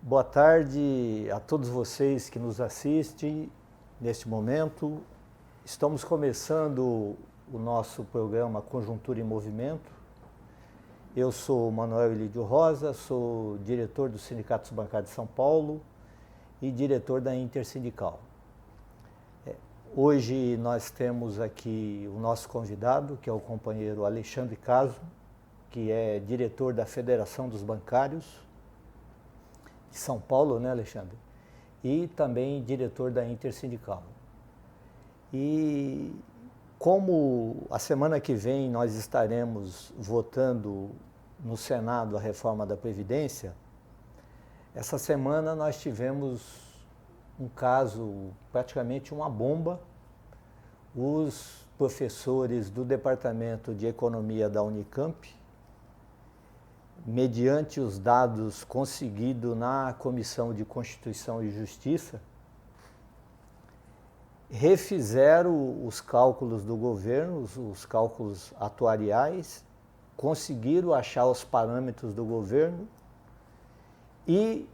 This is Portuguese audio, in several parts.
Boa tarde a todos vocês que nos assistem neste momento. Estamos começando o nosso programa Conjuntura em Movimento. Eu sou Manuel Elídio Rosa, sou diretor do Sindicato dos Bancários de São Paulo e diretor da Intersindical. Hoje nós temos aqui o nosso convidado, que é o companheiro Alexandre Caso, que é diretor da Federação dos Bancários de São Paulo, né, Alexandre? E também diretor da Intersindical. E como a semana que vem nós estaremos votando no Senado a reforma da Previdência, essa semana nós tivemos um caso, praticamente uma bomba. Os professores do Departamento de Economia da Unicamp, mediante os dados conseguidos na Comissão de Constituição e Justiça, refizeram os cálculos do governo, os cálculos atuariais, conseguiram achar os parâmetros do governo e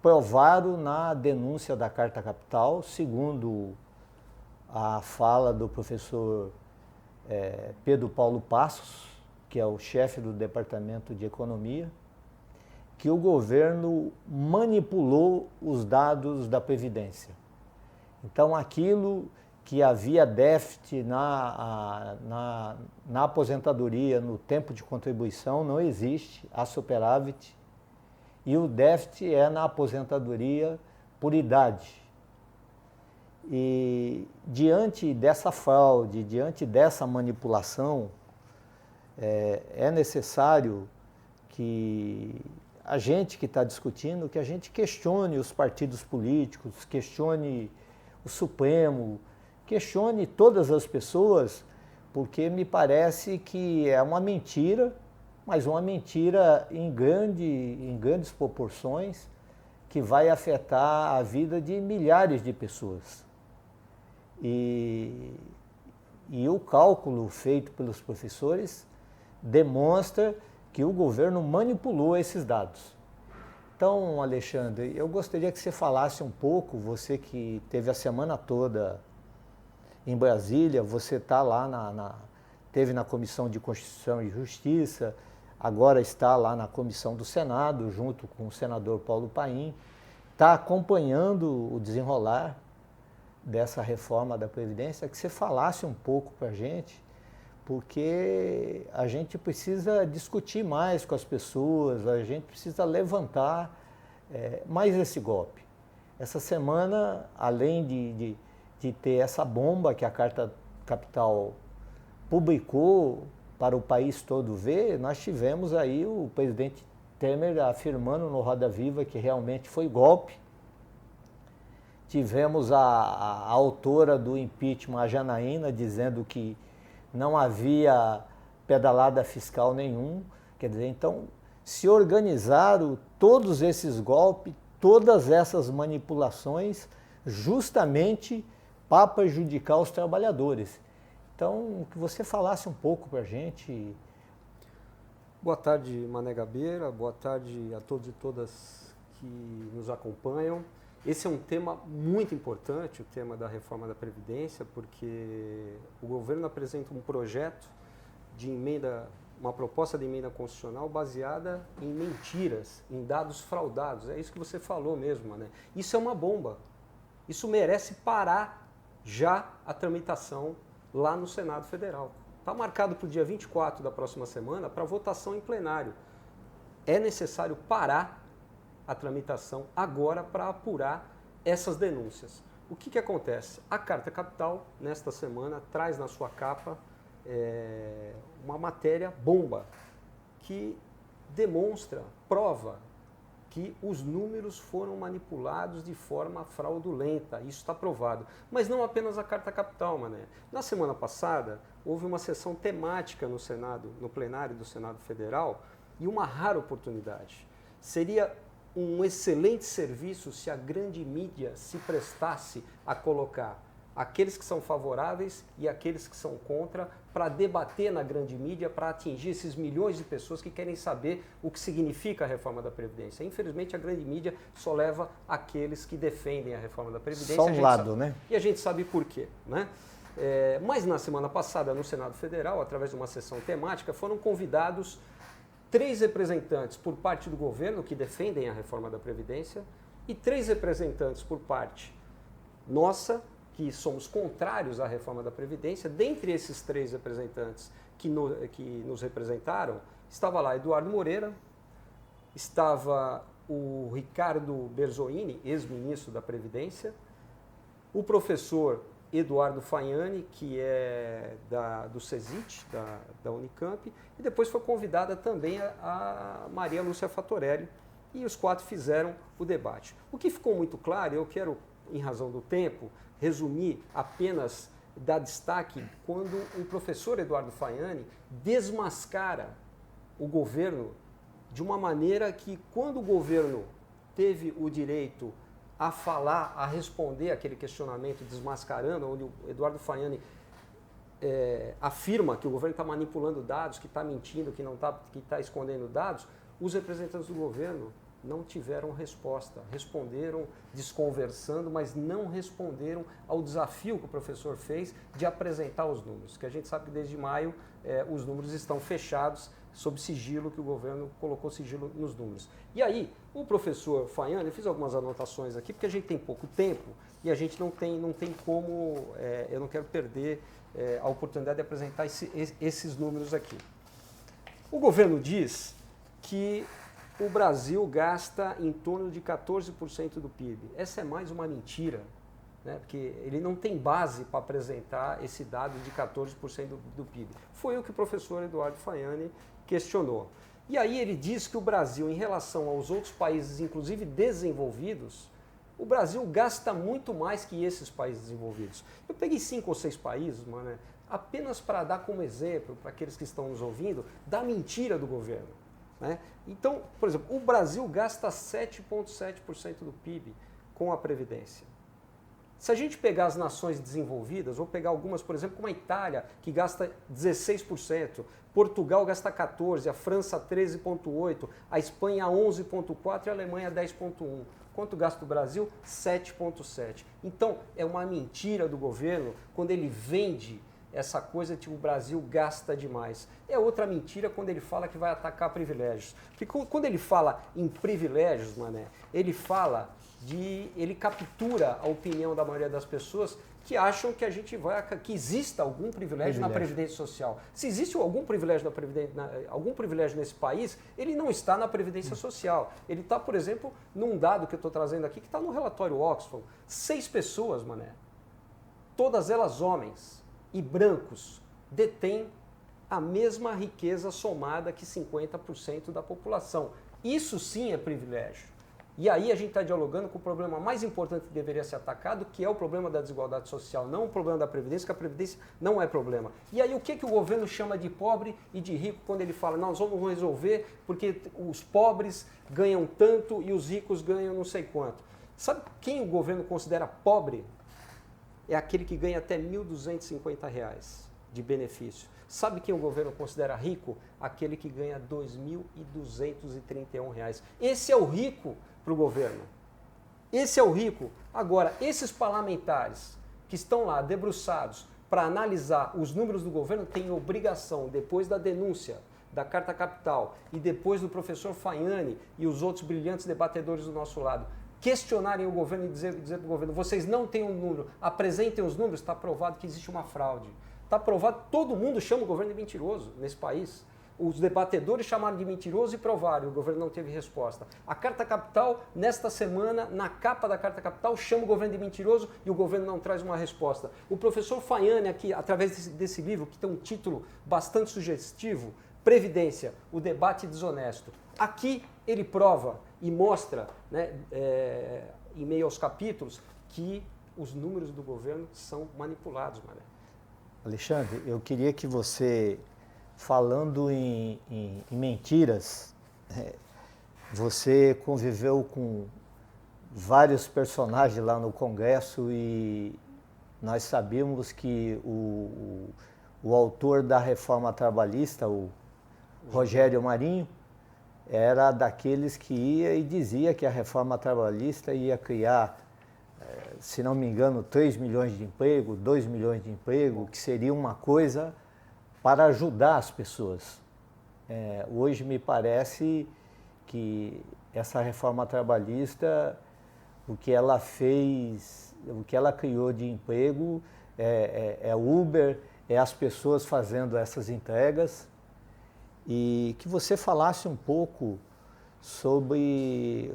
provaram na denúncia da Carta Capital, segundo a fala do professor Pedro Paulo Passos, que é o chefe do Departamento de Economia, que o governo manipulou os dados da Previdência. Então, aquilo que havia déficit na aposentadoria, no tempo de contribuição, não existe, há superávit, e o déficit é na aposentadoria por idade. E diante dessa fraude, diante dessa manipulação, é necessário que a gente que está discutindo, que a gente questione os partidos políticos, questione o Supremo, questione todas as pessoas, porque me parece que é uma mentira, mas uma mentira em grandes proporções, que vai afetar a vida de milhares de pessoas. E o cálculo feito pelos professores demonstra que o governo manipulou esses dados. Então, Alexandre, eu gostaria que você falasse um pouco, você que teve a semana toda em Brasília, você está lá, teve na Comissão de Constituição e Justiça, agora está lá na Comissão do Senado, junto com o senador Paulo Paim, está acompanhando o desenrolar dessa reforma da Previdência, que você falasse um pouco para a gente, porque a gente precisa discutir mais com as pessoas, a gente precisa levantar mais esse golpe. Essa semana, além de ter essa bomba que a Carta Capital publicou para o país todo ver, nós tivemos aí o presidente Temer afirmando no Roda Viva que realmente foi golpe. Tivemos a autora do impeachment, a Janaína, dizendo que não havia pedalada fiscal nenhum. Quer dizer, então, se organizaram todos esses golpes, todas essas manipulações, justamente para prejudicar os trabalhadores. Então, que você falasse um pouco para a gente. Boa tarde, Mané Gabeira, boa tarde a todos e todas que nos acompanham. Esse é um tema muito importante, o tema da reforma da Previdência, porque o governo apresenta um projeto de emenda, uma proposta de emenda constitucional baseada em mentiras, em dados fraudados. É isso que você falou mesmo, né? Isso é uma bomba. Isso merece parar já a tramitação lá no Senado Federal. Está marcado para o dia 24 da próxima semana para votação em plenário. É necessário parar a tramitação agora para apurar essas denúncias. O que acontece? A Carta Capital, nesta semana, traz na sua capa uma matéria bomba que demonstra, prova que os números foram manipulados de forma fraudulenta. Isso está provado. Mas não apenas a Carta Capital, Mané. Na semana passada, houve uma sessão temática no Senado, no plenário do Senado Federal, e uma rara oportunidade. Seria um excelente serviço se a grande mídia se prestasse a colocar aqueles que são favoráveis e aqueles que são contra, para debater na grande mídia, para atingir esses milhões de pessoas que querem saber o que significa a reforma da Previdência. Infelizmente, a grande mídia só leva aqueles que defendem a reforma da Previdência. Só um lado, né? E a gente sabe por quê, né? Mas na semana passada, no Senado Federal, através de uma sessão temática, foram convidados 3 representantes por parte do governo que defendem a reforma da Previdência e 3 representantes por parte nossa, que somos contrários à reforma da Previdência. Dentre esses 3 representantes que nos representaram, estava lá Eduardo Moreira, estava o Ricardo Berzoini, ex-ministro da Previdência, o professor Eduardo Fagnani, que é do CESIT, da Unicamp, e depois foi convidada também a Maria Lúcia Fatorelli, e os 4 fizeram o debate. O que ficou muito claro, eu quero, em razão do tempo, resumir apenas, dar destaque, quando o professor Eduardo Fagnani desmascara o governo de uma maneira que, quando o governo teve o direito a falar, a responder aquele questionamento desmascarando, onde o Eduardo Fagnani afirma que o governo está manipulando dados, que está mentindo, que está escondendo dados, os representantes do governo não tiveram resposta. Responderam desconversando, mas não responderam ao desafio que o professor fez de apresentar os números, que a gente sabe que desde maio os números estão fechados, sob sigilo, que o governo colocou sigilo nos números. E aí, o professor Fagnani, eu fiz algumas anotações aqui, porque a gente tem pouco tempo e a gente não tem como, eu não quero perder a oportunidade de apresentar esses números aqui. O governo diz que o Brasil gasta em torno de 14% do PIB. Essa é mais uma mentira, né? Porque ele não tem base para apresentar esse dado de 14% do PIB. Foi o que o professor Eduardo Fagnani questionou. E aí ele diz que o Brasil, em relação aos outros países, inclusive desenvolvidos, o Brasil gasta muito mais que esses países desenvolvidos. Eu peguei 5 ou 6 países, mano, apenas para dar como exemplo, para aqueles que estão nos ouvindo, da mentira do governo. Né? Então, por exemplo, o Brasil gasta 7,7% do PIB com a Previdência. Se a gente pegar as nações desenvolvidas, vou pegar algumas, por exemplo, como a Itália, que gasta 16%, Portugal gasta 14%, a França 13,8%, a Espanha 11,4% e a Alemanha 10,1%. Quanto gasta o Brasil? 7,7%. Então, é uma mentira do governo quando ele vende essa coisa de que o Brasil gasta demais. É outra mentira quando ele fala que vai atacar privilégios. Porque quando ele fala em privilégios, mané, ele captura a opinião da maioria das pessoas que acham que que exista algum privilégio na Previdência Social. Se existe algum privilégio algum privilégio nesse país, ele não está na Previdência Social. Ele está, por exemplo, num dado que eu estou trazendo aqui, que está no relatório Oxfam. 6 pessoas, mané, todas elas homens e brancos, detêm a mesma riqueza somada que 50% da população. Isso sim é privilégio. E aí a gente está dialogando com o problema mais importante que deveria ser atacado, que é o problema da desigualdade social, não o problema da Previdência, que a Previdência não é problema. E aí o que o governo chama de pobre e de rico quando ele fala, nós vamos resolver porque os pobres ganham tanto e os ricos ganham não sei quanto. Sabe quem o governo considera pobre? É aquele que ganha até R$ 1.250 de benefício. Sabe quem o governo considera rico? Aquele que ganha R$ 2.231. Esse é o rico para o governo. Esse é o rico. Agora, esses parlamentares que estão lá debruçados para analisar os números do governo têm obrigação, depois da denúncia da Carta Capital e depois do professor Fagnani e os outros brilhantes debatedores do nosso lado, questionarem o governo e dizer para o governo, vocês não têm um número, apresentem os números, está provado que existe uma fraude. Está provado, todo mundo chama o governo de mentiroso nesse país. Os debatedores chamaram de mentiroso e provaram, o governo não teve resposta. A Carta Capital, nesta semana, na capa da Carta Capital, chama o governo de mentiroso e o governo não traz uma resposta. O professor Fagnani, aqui, através desse livro, que tem um título bastante sugestivo, Previdência, o debate desonesto. Aqui ele prova e mostra, né, em meio aos capítulos, que os números do governo são manipulados, Mané. Alexandre, eu queria que você, falando em mentiras, você conviveu com vários personagens lá no Congresso e Nós sabíamos que o autor da reforma trabalhista, o Rogério Marinho, era daqueles que ia e dizia que a reforma trabalhista ia criar, se não me engano, 3 milhões de emprego, 2 milhões de emprego, que seria uma coisa para ajudar as pessoas. Hoje me parece que essa reforma trabalhista, o que ela fez, o que ela criou de emprego é Uber, é as pessoas fazendo essas entregas. E que você falasse um pouco sobre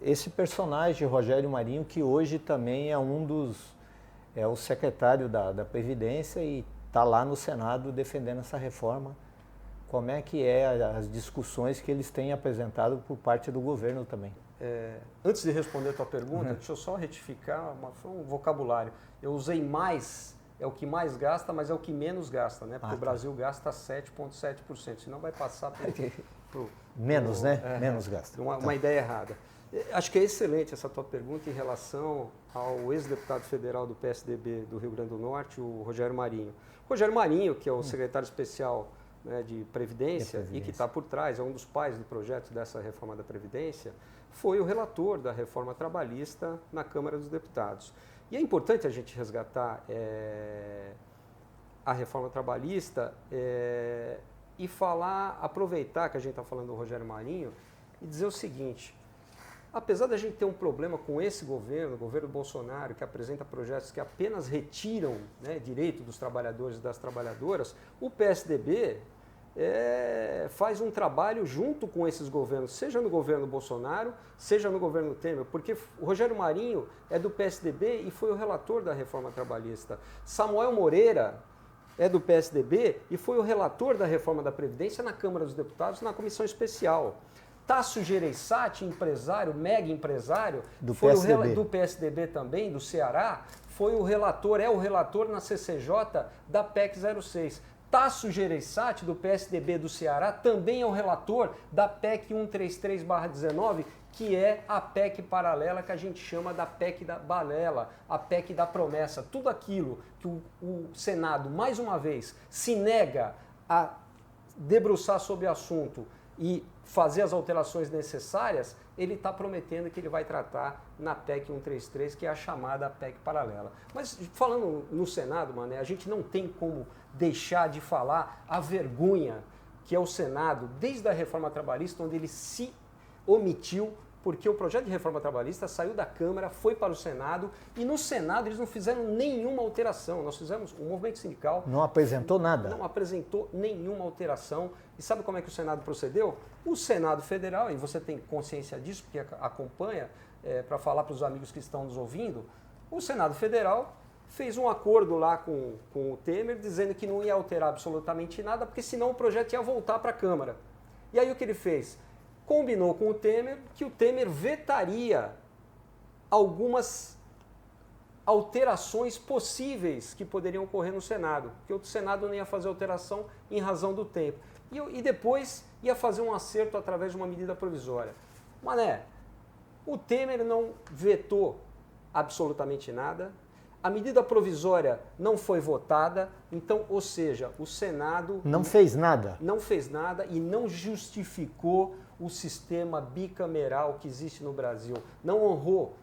esse personagem, Rogério Marinho, que hoje também é o secretário da Previdência e está lá no Senado defendendo essa reforma. Como é que as discussões que eles têm apresentado por parte do governo também? Antes de responder a tua pergunta, deixa eu só retificar um vocabulário. Eu usei mais, é o que mais gasta, mas é o que menos gasta, né? Porque o Brasil gasta 7,7%, senão vai passar pro menos, né? Menos gasta. Uma ideia errada. Acho que é excelente essa tua pergunta em relação ao ex-deputado federal do PSDB do Rio Grande do Norte, o Rogério Marinho. Rogério Marinho, que é o secretário especial, né, de Previdência e que está por trás, é um dos pais do projeto dessa reforma da Previdência, foi o relator da reforma trabalhista na Câmara dos Deputados. E é importante a gente resgatar a reforma trabalhista e aproveitar que a gente está falando do Rogério Marinho e dizer o seguinte: apesar da gente ter um problema com esse governo, o governo Bolsonaro, que apresenta projetos que apenas retiram, né, direito dos trabalhadores e das trabalhadoras, o PSDB faz um trabalho junto com esses governos, seja no governo Bolsonaro, seja no governo Temer, porque o Rogério Marinho é do PSDB e foi o relator da reforma trabalhista. Samuel Moreira é do PSDB e foi o relator da reforma da Previdência na Câmara dos Deputados, na comissão especial. Tasso Gereissati, empresário, mega empresário, do PSDB também, do Ceará, foi o relator, é o relator na CCJ da PEC 06. Tasso Gereissati, do PSDB do Ceará, também é o relator da PEC 133/19, que é a PEC paralela que a gente chama da PEC da balela, a PEC da promessa. Tudo aquilo que o Senado, mais uma vez, se nega a debruçar sobre o assunto e fazer as alterações necessárias, ele está prometendo que ele vai tratar na PEC 133, que é a chamada PEC paralela. Mas falando no Senado, Mané, a gente não tem como deixar de falar a vergonha que é o Senado, desde a reforma trabalhista, onde ele se omitiu, porque o projeto de reforma trabalhista saiu da Câmara, foi para o Senado, e no Senado eles não fizeram nenhuma alteração. Nós fizemos, o movimento sindical... Não apresentou nada? Não apresentou nenhuma alteração. E sabe como é que o Senado procedeu? O Senado Federal, e você tem consciência disso, porque acompanha, para falar para os amigos que estão nos ouvindo, o Senado Federal fez um acordo lá com o Temer, dizendo que não ia alterar absolutamente nada, porque senão o projeto ia voltar para a Câmara. E aí o que ele fez? Combinou com o Temer que o Temer vetaria algumas alterações possíveis que poderiam ocorrer no Senado, porque o Senado não ia fazer alteração em razão do tempo. E depois ia fazer um acerto através de uma medida provisória. Mané, o Temer não vetou absolutamente nada, a medida provisória não foi votada, então, ou seja, o Senado... Não fez nada? Não fez nada e não justificou o sistema bicameral que existe no Brasil. Não honrou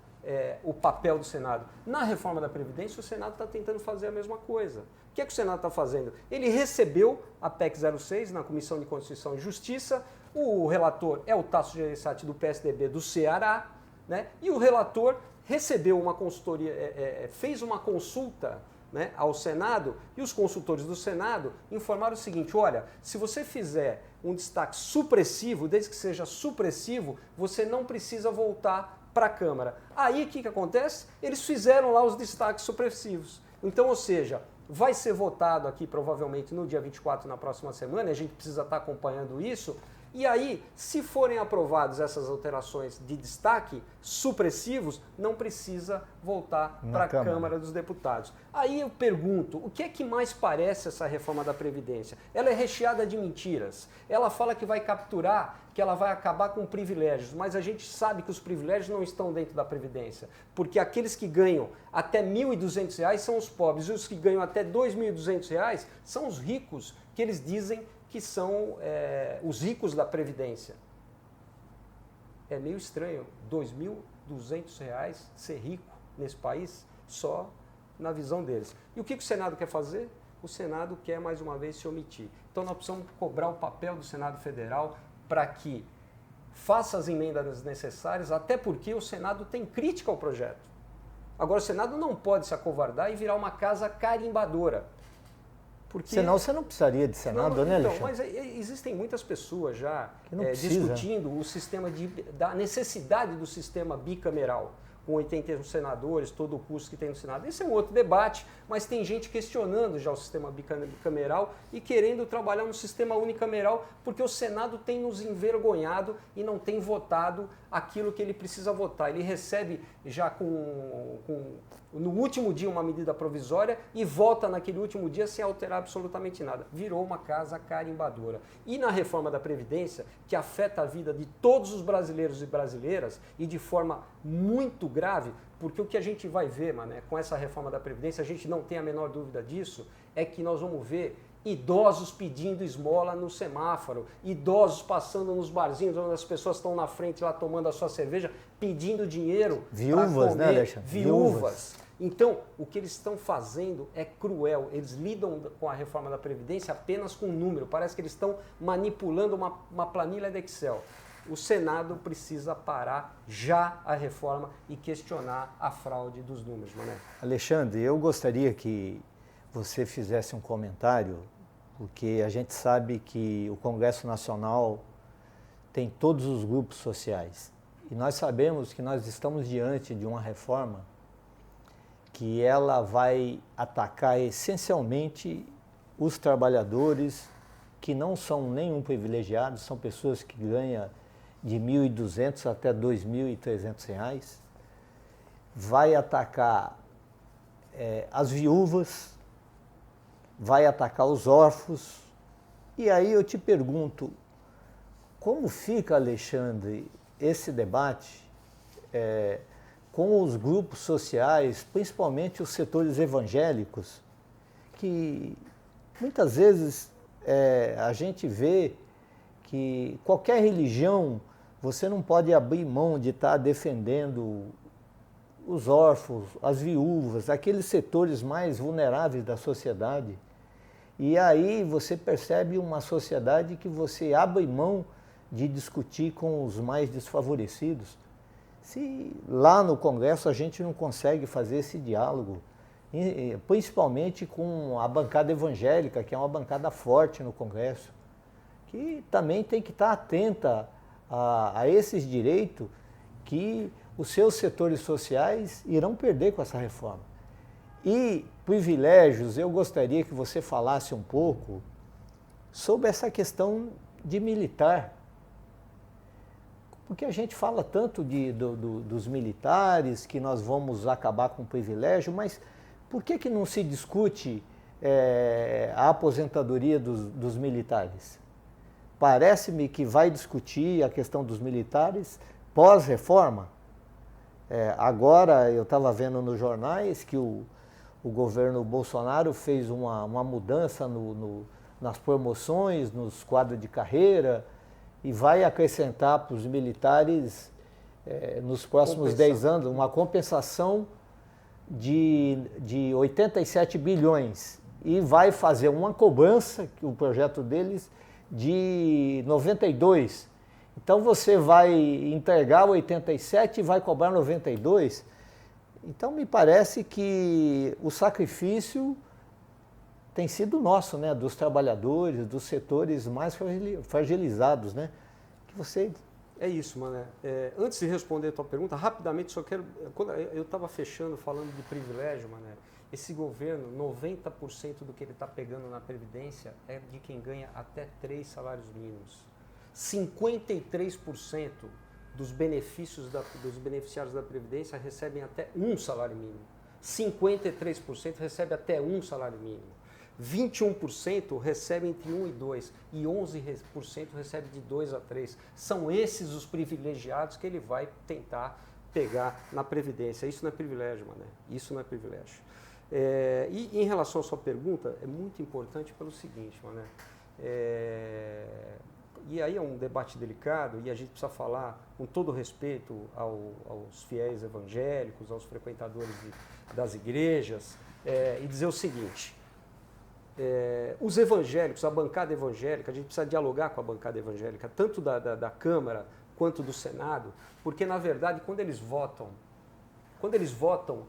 o papel do Senado. Na reforma da Previdência, o Senado está tentando fazer a mesma coisa. O que é que o Senado está fazendo? Ele recebeu a PEC 06 na Comissão de Constituição e Justiça, o relator é o Tasso Gereissati do PSDB do Ceará, né? E o relator recebeu uma consultoria, fez uma consulta, né, ao Senado, e os consultores do Senado informaram o seguinte: olha, se você fizer um destaque supressivo, desde que seja supressivo, você não precisa voltar para a Câmara. Aí o que acontece? Eles fizeram lá os destaques supressivos. Então, ou seja, vai ser votado aqui provavelmente no dia 24, na próxima semana, a gente precisa estar acompanhando isso, E aí, se forem aprovadas essas alterações de destaque, supressivos, não precisa voltar para a Câmara dos Deputados. Aí eu pergunto, o que é que mais parece essa reforma da Previdência? Ela é recheada de mentiras. Ela fala que vai capturar, que ela vai acabar com privilégios, mas a gente sabe que os privilégios não estão dentro da Previdência, porque aqueles que ganham até R$ 1.200 são os pobres e os que ganham até R$ 2.200 são os ricos, que eles dizem que são os ricos da Previdência. É meio estranho, R$ 2.200 ser rico nesse país, só na visão deles. E o que o Senado quer fazer? O Senado quer, mais uma vez, se omitir. Então nós precisamos cobrar o papel do Senado Federal para que faça as emendas necessárias, até porque o Senado tem crítica ao projeto. Agora, o Senado não pode se acovardar e virar uma casa carimbadora. Porque... Senão você não precisaria de Senado, né, Alexandre? Mas existem muitas pessoas já discutindo o sistema da necessidade do sistema bicameral, com 81 senadores, todo o custo que tem no Senado. Esse é um outro debate, mas tem gente questionando já o sistema bicameral e querendo trabalhar no sistema unicameral, porque o Senado tem nos envergonhado e não tem votado aquilo que ele precisa votar. Ele recebe já no último dia uma medida provisória e vota naquele último dia sem alterar absolutamente nada. Virou uma casa carimbadora. E na reforma da Previdência, que afeta a vida de todos os brasileiros e brasileiras e de forma muito grave, porque o que a gente vai ver, Mané, com essa reforma da Previdência, a gente não tem a menor dúvida disso, é que nós vamos ver idosos pedindo esmola no semáforo, idosos passando nos barzinhos onde as pessoas estão na frente lá tomando a sua cerveja, pedindo dinheiro para comer. Né, Alexandre? Viúvas. Então, o que eles estão fazendo é cruel. Eles lidam com a reforma da Previdência apenas com número. Parece que eles estão manipulando uma planilha de Excel. O Senado precisa parar já a reforma e questionar a fraude dos números, Mané. Alexandre, eu gostaria que você fizesse um comentário, porque a gente sabe que o Congresso Nacional tem todos os grupos sociais. E nós sabemos que nós estamos diante de uma reforma que ela vai atacar essencialmente os trabalhadores que não são nenhum privilegiados, são pessoas que ganham de R$ 1.200 até R$ 2.300, vai atacar as viúvas, vai atacar os órfãos. E aí eu te pergunto, como fica, Alexandre, esse debate com os grupos sociais, principalmente os setores evangélicos, que muitas vezes a gente vê que qualquer religião, você não pode abrir mão de estar defendendo os órfãos, as viúvas, aqueles setores mais vulneráveis da sociedade. E aí você percebe uma sociedade que você abre mão de discutir com os mais desfavorecidos. Se lá no Congresso a gente não consegue fazer esse diálogo, principalmente com a bancada evangélica, que é uma bancada forte no Congresso, que também tem que estar atenta a esses direitos que os seus setores sociais irão perder com essa reforma. E privilégios, eu gostaria que você falasse um pouco sobre essa questão de militar. Porque a gente fala tanto dos militares, que nós vamos acabar com o privilégio, mas por que não se discute a aposentadoria dos militares? Parece-me que vai discutir a questão dos militares pós-reforma. Agora, eu estava vendo nos jornais que o governo Bolsonaro fez uma mudança nas promoções, nos quadros de carreira, e vai acrescentar para os militares, nos próximos 10 anos, uma compensação de 87 bilhões. E vai fazer uma cobrança, que o projeto deles, de 92. Então você vai entregar 87 e vai cobrar 92. Então me parece que o sacrifício tem sido nosso, né, dos trabalhadores, dos setores mais fragilizados, né? Que você... É isso, Mané. Antes de responder a tua pergunta, rapidamente só quero... Eu estava fechando falando de privilégio, Mané. Esse governo, 90% do que ele está pegando na Previdência é de quem ganha até 3 salários mínimos. 53% dos beneficiários da Previdência recebem até um salário mínimo. 53% recebe até um salário mínimo. 21% recebe entre 1 e 2 e 11% recebe de 2 a 3. São esses os privilegiados que ele vai tentar pegar na Previdência. Isso não é privilégio, Mané. Isso não é privilégio. E em relação à sua pergunta, é muito importante pelo seguinte, Mané. E aí é um debate delicado e a gente precisa falar com todo respeito aos fiéis evangélicos, aos frequentadores das igrejas, e dizer o seguinte: os evangélicos, a bancada evangélica, a gente precisa dialogar com a bancada evangélica, tanto da Câmara quanto do Senado, porque na verdade quando eles votam,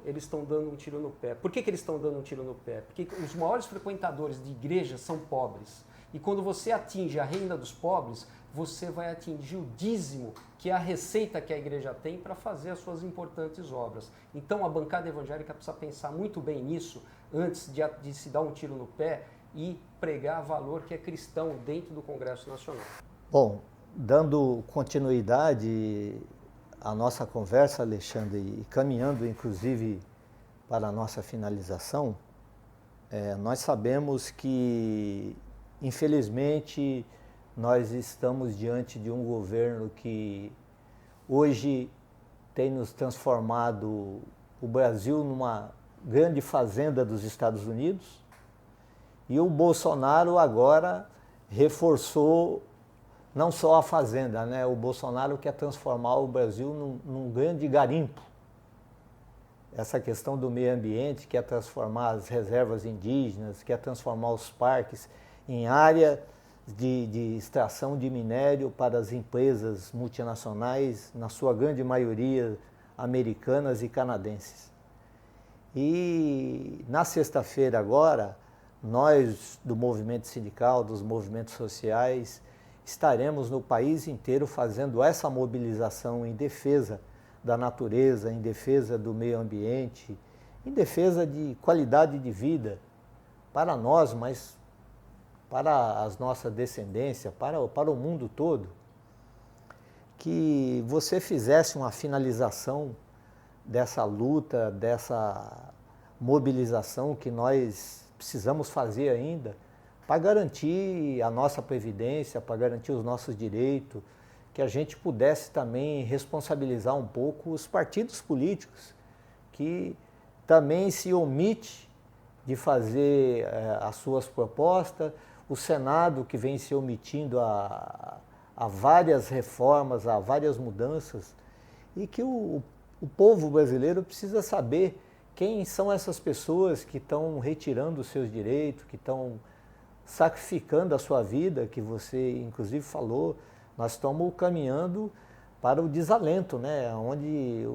eles estão dando um tiro no pé. Por que eles estão dando um tiro no pé? Porque os maiores frequentadores de igrejas são pobres. E quando você atinge a renda dos pobres, você vai atingir o dízimo, que é a receita que a igreja tem para fazer as suas importantes obras. Então a bancada evangélica precisa pensar muito bem nisso antes de se dar um tiro no pé e pregar valor que é cristão dentro do Congresso Nacional. Bom, dando continuidade à nossa conversa, Alexandre, e caminhando inclusive para a nossa finalização, nós sabemos que, infelizmente, nós estamos diante de um governo que hoje tem nos transformado o Brasil numa grande fazenda dos Estados Unidos, e o Bolsonaro agora reforçou não só a fazenda, né? O Bolsonaro quer transformar o Brasil num grande garimpo. Essa questão do meio ambiente, quer transformar as reservas indígenas, quer transformar os parques em área de extração de minério para as empresas multinacionais, na sua grande maioria americanas e canadenses. E na sexta-feira agora, nós do movimento sindical, dos movimentos sociais, estaremos no país inteiro fazendo essa mobilização em defesa da natureza, em defesa do meio ambiente, em defesa de qualidade de vida para nós, mas para as nossas descendências, para o mundo todo. Que você fizesse uma finalização dessa luta, dessa mobilização que nós precisamos fazer ainda para garantir a nossa previdência, para garantir os nossos direitos, que a gente pudesse também responsabilizar um pouco os partidos políticos, que também se omite de fazer as suas propostas, o Senado que vem se omitindo a várias reformas, a várias mudanças, e que o povo brasileiro precisa saber quem são essas pessoas que estão retirando os seus direitos, que estão sacrificando a sua vida, que você inclusive falou. Nós estamos caminhando para o desalento, né? Onde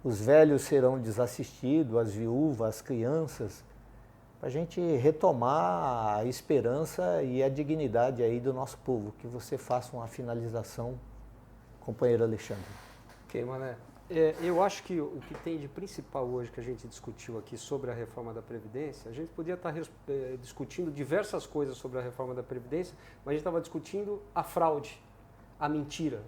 os velhos serão desassistidos, as viúvas, as crianças, para a gente retomar a esperança e a dignidade aí do nosso povo. Que você faça uma finalização, companheiro Alexandre. Ok, Mané. Eu acho que o que tem de principal hoje que a gente discutiu aqui sobre a reforma da Previdência, a gente podia estar discutindo diversas coisas sobre a reforma da Previdência, mas a gente estava discutindo a fraude, a mentira,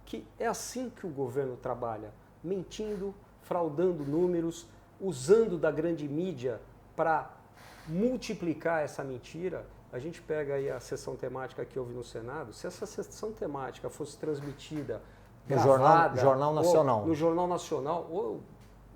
que é assim que o governo trabalha, mentindo, fraudando números, usando da grande mídia para multiplicar essa mentira. A gente pega aí a sessão temática que houve no Senado, se essa sessão temática fosse transmitida no Jornal Nacional. No Jornal Nacional ou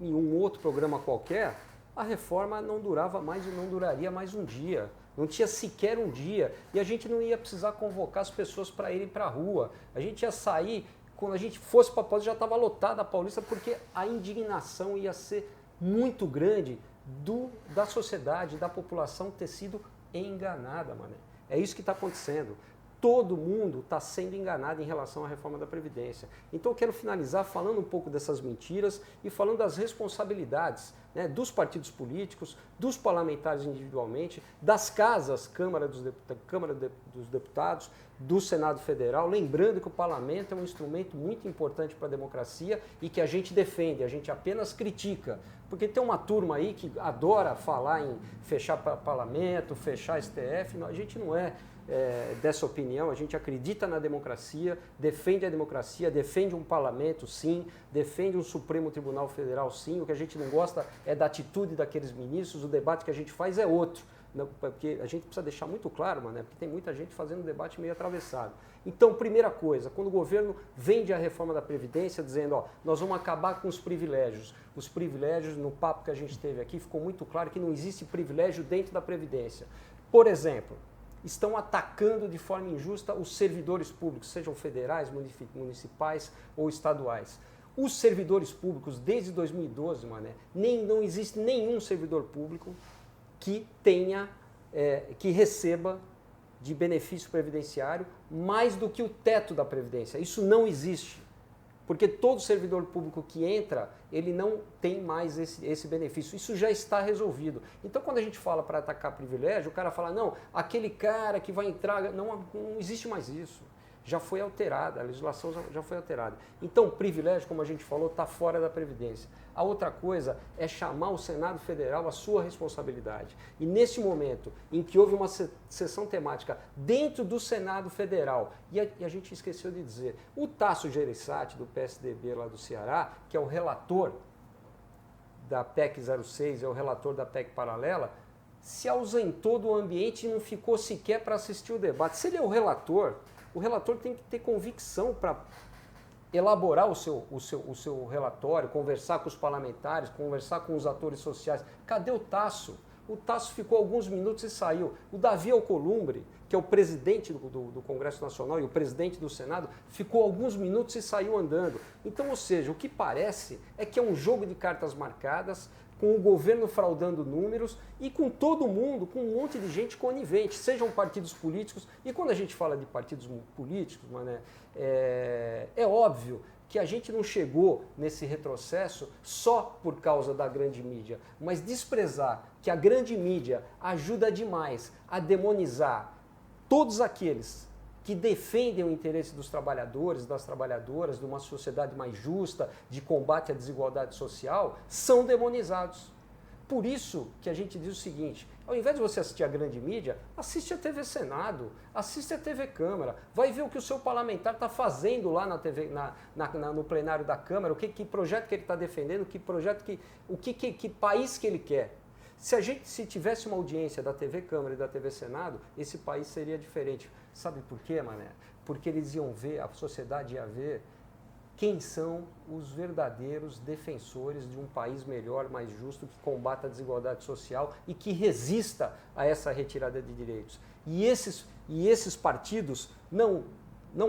em um outro programa qualquer, a reforma não duraria mais um dia. Não tinha sequer um dia. E a gente não ia precisar convocar as pessoas para irem para a rua. A gente ia sair, quando a gente fosse para a Paulista, já estava lotada a Paulista, porque a indignação ia ser muito grande da sociedade, da população ter sido enganada, mané. É isso que está acontecendo. Todo mundo está sendo enganado em relação à reforma da Previdência. Então eu quero finalizar falando um pouco dessas mentiras e falando das responsabilidades, né, dos partidos políticos, dos parlamentares individualmente, das casas, Câmara dos Deputados, do Senado Federal, lembrando que o parlamento é um instrumento muito importante para a democracia e que a gente defende, a gente apenas critica. Porque tem uma turma aí que adora falar em fechar parlamento, fechar STF, a gente não é. dessa opinião, a gente acredita na democracia, defende a democracia, defende um parlamento, sim, defende um Supremo Tribunal Federal, sim. O que a gente não gosta é da atitude daqueles ministros, o debate que a gente faz é outro. Porque a gente precisa deixar muito claro, Mané, porque tem muita gente fazendo um debate meio atravessado. Então, primeira coisa, quando o governo vende a reforma da Previdência dizendo, ó, nós vamos acabar com os privilégios. Os privilégios, no papo que a gente teve aqui, ficou muito claro que não existe privilégio dentro da Previdência. Por exemplo, estão atacando de forma injusta os servidores públicos, sejam federais, municipais ou estaduais. Os servidores públicos, desde 2012, Mané, não existe nenhum servidor público que que receba de benefício previdenciário mais do que o teto da Previdência. Isso não existe, porque todo servidor público que entra, ele não tem mais esse benefício. Isso já está resolvido. Então, quando a gente fala para atacar privilégio, o cara fala, não, aquele cara que vai entrar... Não existe mais isso. Já foi alterada, a legislação já foi alterada. Então, o privilégio, como a gente falou, está fora da Previdência. A outra coisa é chamar o Senado Federal à sua responsabilidade. E nesse momento em que houve uma sessão temática dentro do Senado Federal, e a gente esqueceu de dizer, o Tasso Gereissati, do PSDB lá do Ceará, que é o relator da PEC 06, é o relator da PEC paralela, se ausentou do ambiente e não ficou sequer para assistir o debate. Se ele é o relator tem que ter convicção para elaborar o seu relatório, conversar com os parlamentares, conversar com os atores sociais. Cadê o Tasso? O Tasso ficou alguns minutos e saiu. O Davi Alcolumbre, que é o presidente do Congresso Nacional e o presidente do Senado, ficou alguns minutos e saiu andando. Então, ou seja, o que parece é que é um jogo de cartas marcadas, com o governo fraudando números e com todo mundo, com um monte de gente conivente, sejam partidos políticos. E quando a gente fala de partidos políticos, Mané, é óbvio que a gente não chegou nesse retrocesso só por causa da grande mídia, mas desprezar que a grande mídia ajuda demais a demonizar todos aqueles que defendem o interesse dos trabalhadores, das trabalhadoras, de uma sociedade mais justa, de combate à desigualdade social, são demonizados. Por isso que a gente diz o seguinte, ao invés de você assistir a grande mídia, assiste a TV Senado, assiste a TV Câmara, vai ver o que o seu parlamentar está fazendo lá na TV, no plenário da Câmara, que projeto que ele está defendendo, que país que ele quer. Se tivesse uma audiência da TV Câmara e da TV Senado, esse país seria diferente. Sabe por quê, Mané? Porque eles iam ver, a sociedade ia ver quem são os verdadeiros defensores de um país melhor, mais justo, que combata a desigualdade social e que resista a essa retirada de direitos. E esses partidos, não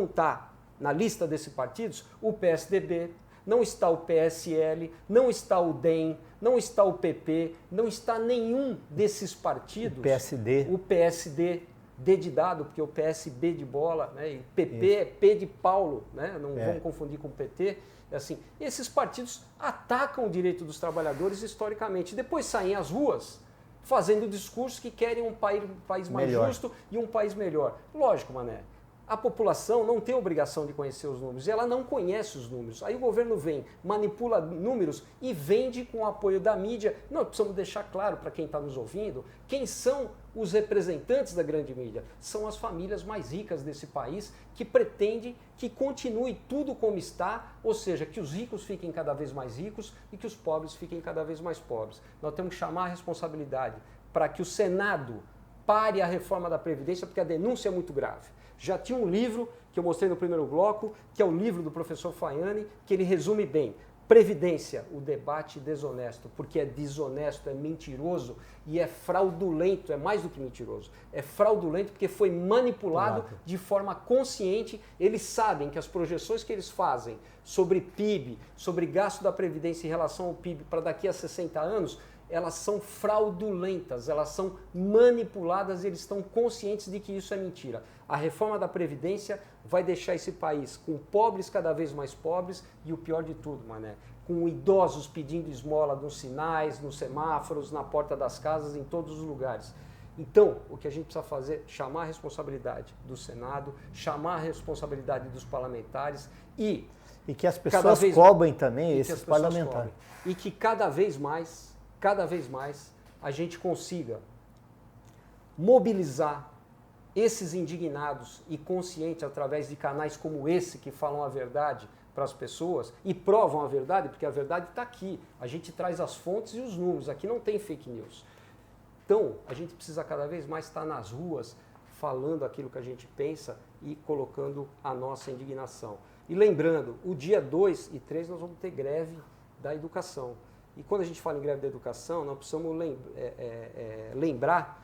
está na lista desses partidos o PSDB, não está o PSL, não está o DEM, não está o PP, não está nenhum desses partidos. O PSD, D de dado, porque o PSB de bola, né, e PP é P de Paulo, né, não vamos confundir com o PT. Assim, esses partidos atacam o direito dos trabalhadores historicamente, depois saem às ruas fazendo discursos que querem um país mais justo e um país melhor. Lógico, Mané. A população não tem obrigação de conhecer os números, e ela não conhece os números. Aí o governo vem, manipula números e vende com o apoio da mídia. Nós precisamos deixar claro para quem está nos ouvindo, quem são os representantes da grande mídia. São as famílias mais ricas desse país que pretendem que continue tudo como está, ou seja, que os ricos fiquem cada vez mais ricos e que os pobres fiquem cada vez mais pobres. Nós temos que chamar a responsabilidade para que o Senado pare a reforma da Previdência, porque a denúncia é muito grave. Já tinha um livro que eu mostrei no primeiro bloco, que é o livro do professor Faiani, que ele resume bem. Previdência, o debate desonesto, porque é desonesto, é mentiroso e é fraudulento, é mais do que mentiroso. É fraudulento porque foi manipulado de forma consciente. Eles sabem que as projeções que eles fazem sobre PIB, sobre gasto da Previdência em relação ao PIB para daqui a 60 anos, elas são fraudulentas, elas são manipuladas e eles estão conscientes de que isso é mentira. A reforma da Previdência vai deixar esse país com pobres cada vez mais pobres e o pior de tudo, Mané, com idosos pedindo esmola nos sinais, nos semáforos, na porta das casas, em todos os lugares. Então, o que a gente precisa fazer é chamar a responsabilidade do Senado, chamar a responsabilidade dos parlamentares e que as pessoas cobrem também esses parlamentares. E que cada vez mais a gente consiga mobilizar esses indignados e conscientes através de canais como esse que falam a verdade para as pessoas e provam a verdade, porque a verdade está aqui. A gente traz as fontes e os números, aqui não tem fake news. Então, a gente precisa cada vez mais estar nas ruas falando aquilo que a gente pensa e colocando a nossa indignação. E lembrando, o dia 2 e 3 nós vamos ter greve da educação. E quando a gente fala em greve da educação, nós precisamos lembrar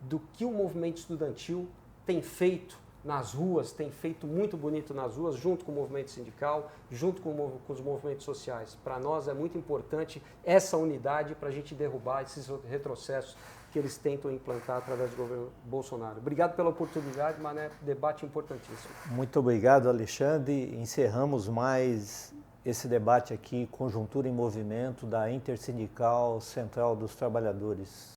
do que o movimento estudantil tem feito nas ruas, tem feito muito bonito nas ruas, junto com o movimento sindical, junto com os movimentos sociais. Para nós é muito importante essa unidade para a gente derrubar esses retrocessos que eles tentam implantar através do governo Bolsonaro. Obrigado pela oportunidade, Mané, debate importantíssimo. Muito obrigado, Alexandre. Encerramos mais esse debate aqui, Conjuntura em Movimento, da Intersindical Central dos Trabalhadores.